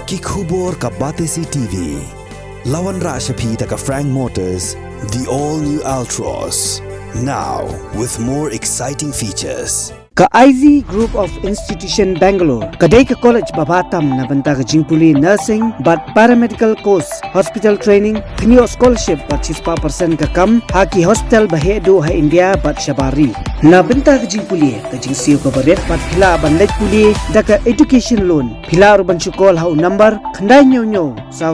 Kikhubor ka Batesi TV. Lawan Rashapi taka Frank Motors, the all-new Altros. Now with more exciting features. Ka IZ Group of Institution Bangalore, kadai ka college babatam na banta ka jingpuli nursing but paramedical course, hospital training, pinyo scholarship but 6% ka kam, haki hospital bahedo ha India but shabari. Na banta ka jingpuli ka jingsiyo ka baret but pila bandaj puli da ka education loan. Pila urban chukol ha number khandai nyo saw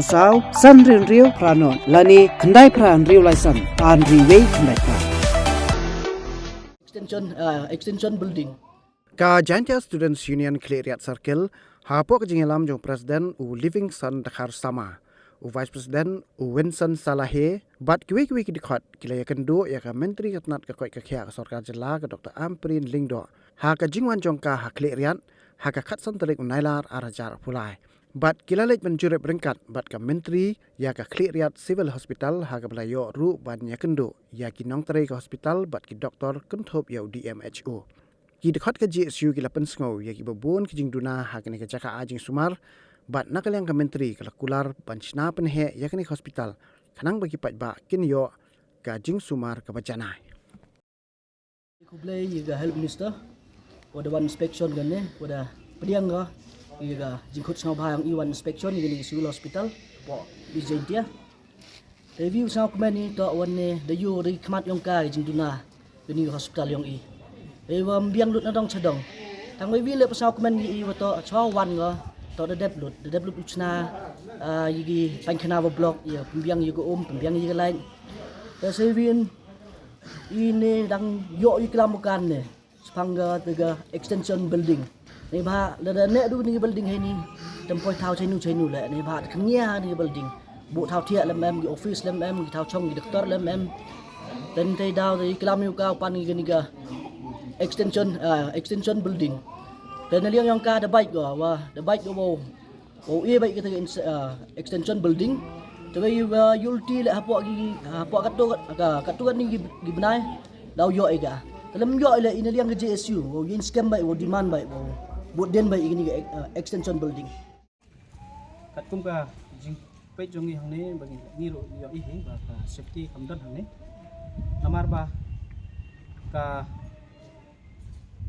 san rio pranon lani khandai pran rio license an riway khandai pra. Extension building. Ka Jantia Students Union Kleriat Circle, hapok jingelam jong Presiden u Livingston Dakhar Sama, u Vice President u Winston Salahe, bat kiwi dikhat kila yakan do ya ka Menteri Katnat ka koi ka khia ka Sarkar Jilla ka Dr. Amprin Lingdo, ha ka jingwan jong ka ha Kleriat, ha ka khatsan telik unailar arajar pulai. Bat kila lej menjurep beringkat bat ka Menteri ya ka Kleriat Civil Hospital ha ka belayo ru ban yakan do ya ki nong tere ka hospital bat ki doktor kenthop ya DMHO. Ki dekat ke GSU ki lapan sengau ya ki babon ki jing duna ha kini ke jaka ajing sumar bat nakaliang ka Menteri ka kular ban chna penhe ya kini hospital kanang bagi pat ba kin yo ka jing sumar ka bacana. Ku play ga health minister wada one inspection ganne wada pediang ga ga jingkut sengau bahang iwan inspection gini civil hospital po di India. Review sengau komen ni to wanne the you ri khmat yong ka jing duna gini hospital yong i. Ewa biang lut na dong chadong. Tang we le pasau komen gi wato chaw wan ga to the dep lut uchna yigi pankana block ya pembiang yigo pembiang yigo lain. Tasewin ini dang yo iklam bukan ne. Spangga tega extension building. Ni ba la ne du ni building he ni tempoi thau chainu le ni ba khnya ni building. Bu thau thia lam em gi office lam em gi thau chong gi doctor lam em. Ten tay daw iklam yu ka pan gi ni ga extension building. Dan liang yang ka da baik go wa da baik go bo. O e baik kita extension building. Tapi yulti le hapok katu ni gi benai lau yo ega. Dalam yo le ini liang ke GSU. O yin scam baik o demand baik o. Buat den baik ini extension building. Kat kum ka jing pe jongi hang ne bagi ni ro yo i hi ba ka safety kamdan hang ne. Namar ba ka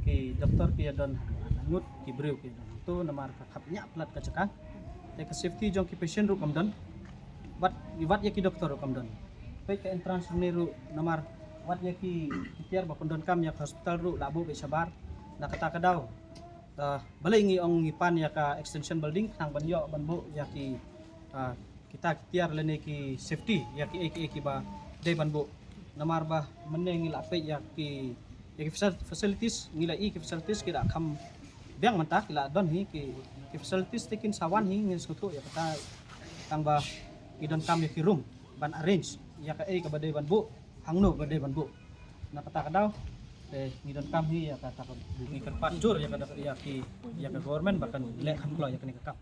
ki doktor ki don ngut ki breu ki don to namar ka khapnya plat ka chaka te ka safety jong ki patient ru kamdan wat ya ki doktor ru kamdan pe ka entrance ni ru namar wat ya ki tiar ba kondon kam ya hospital ru labo be sabar na kata kadau balai ngi ong ngipan ya ka extension building nang banyo banbo ya ki kita tiar lene ki safety ya ki ba de banbo namar ba meneng lape ya ki facilities ngila ki facilities kira kham biang manta kila don hi ki facilities takin sawan hi ngin soto ya kata tang ba idon kam ya ki room ban arrange ya ka ka badai ban bu hangno badai ban bu na kata kadaw ngidon kam hi ya kata ni kerpat jur ya kada ya ki government bahkan le kham klo ya kini kakap.